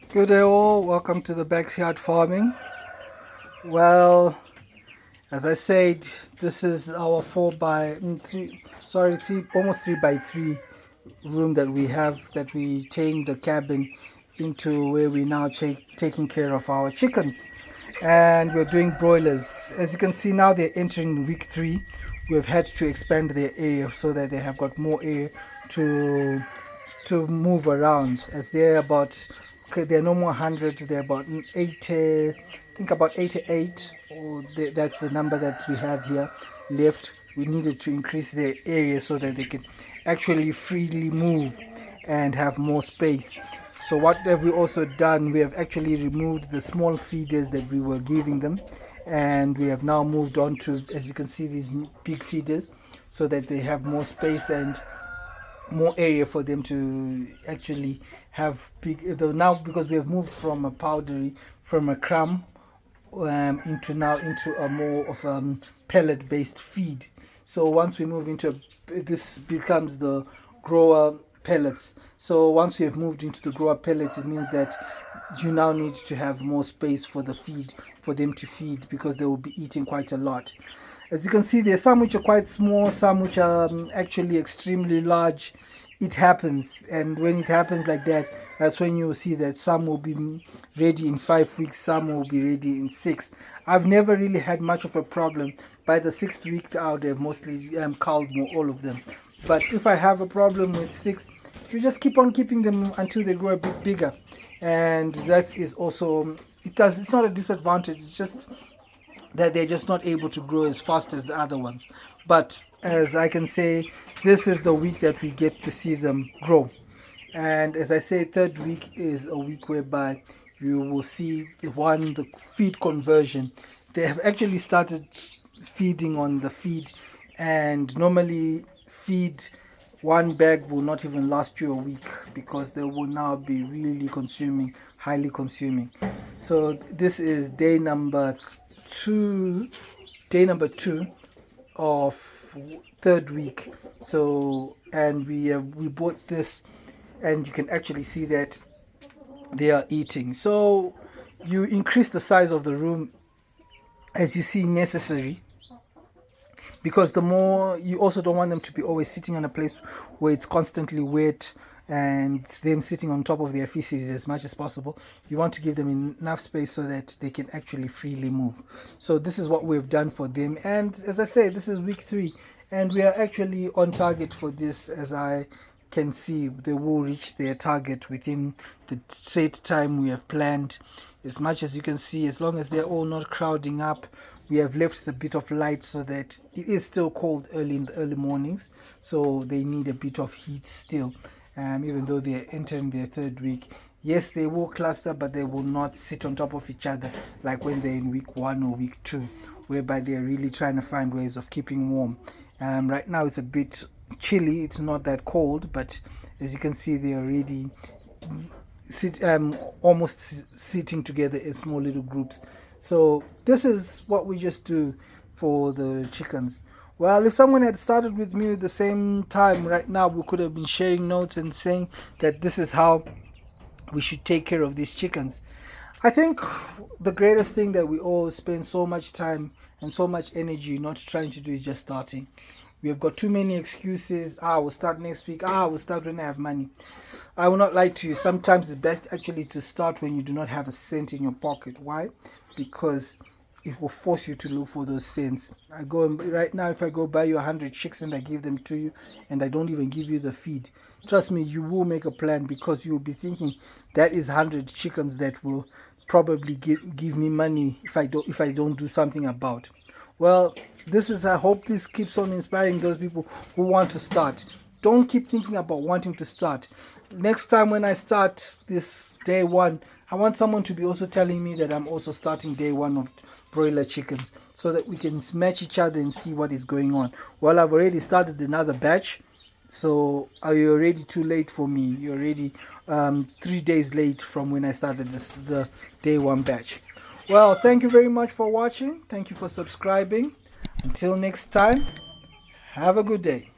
Good day all, welcome to the backyard farming. Well, as I said, this is our 4 by 3, almost 3 by 3 room that we have, that we turned the cabin into, where we now taking care of our chickens. And we're doing broilers. As you can see now, they're entering week 3. We've had to expand their area so that they have got more area to move around, as they're about, okay, they're no more 100, they're about 80, I think about 88, or that's the number that we have here left. We needed to increase their area so that they could actually freely move and have more space. So what have we also done? We have actually removed the small feeders that we were giving them, and we have now moved on to, as you can see, these big feeders, so that they have more space and more area for them to actually have big. Now, because we have moved from a powdery, from a crumb, into a more of pellet based feed. So once we move into this becomes the grower pellets. So once we have moved into the grower pellets, it means that you now need to have more space for the feed, for them to feed, because they will be eating quite a lot. As you can see, there's some which are quite small, some which are actually extremely large. It happens, and when it happens like that, that's when you will see that some will be ready in 5 weeks, some will be ready in 6. I've never really had much of a problem. By the 6th week out, they've mostly culled all of them. But if I have a problem with 6, you just keep on keeping them until they grow a bit bigger, and that is also, it's not a disadvantage, it's just that they're just not able to grow as fast as the other ones. But as I can say, this is the week that we get to see them grow. And as I say, 3rd week is a week whereby you will see the feed conversion. They have actually started feeding on the feed, and normally feed, one bag will not even last you a week, because they will now be really consuming, highly consuming. So this is day number 2 of 3rd week. So, and we bought this, and you can actually see that they are eating. So you increase the size of the room as you see necessary, because the more, you also don't want them to be always sitting on a place where it's constantly wet and them sitting on top of their feces as much as possible. You want to give them enough space so that they can actually freely move. So this is what we've done for them, and as I say, this is week 3, and we are actually on target for this. As I can see, they will reach their target within the set time we have planned. As much as you can see, as long as they're all not crowding up, we have left the bit of light, so that it is still cold early in the early mornings, so they need a bit of heat still. Even though they are entering their 3rd week, yes, they will cluster, but they will not sit on top of each other like when they're in week 1 or week 2, whereby they're really trying to find ways of keeping warm. Right now it's a bit chilly, it's not that cold, but as you can see, they're already almost sitting together in small little groups. So this is what we just do for the chickens. Well, if someone had started with me at the same time right now, we could have been sharing notes and saying that this is how we should take care of these chickens. I think the greatest thing that we all spend so much time and so much energy not trying to do is just starting. We have got too many excuses. I will start next week. I will start when I have money. I will not lie to you. Sometimes it's best actually to start when you do not have a cent in your pocket. Why? Because it will force you to look for those cents. Right now, if I go buy you 100 chicks and I give them to you, and I don't even give you the feed, trust me, you will make a plan, because you will be thinking that is 100 chickens that will probably give me money if I don't do something about. Well, I hope this keeps on inspiring those people who want to start. Don't keep thinking about wanting to start. Next time when I start this day 1, I want someone to be also telling me that I'm also starting day 1 of broiler chickens, so that we can match each other and see what is going on. Well, I've already started another batch, so are you already too late for me? You're already 3 days late from when I started the day 1 batch. Well, thank you very much for watching. Thank you for subscribing. Until next time, have a good day.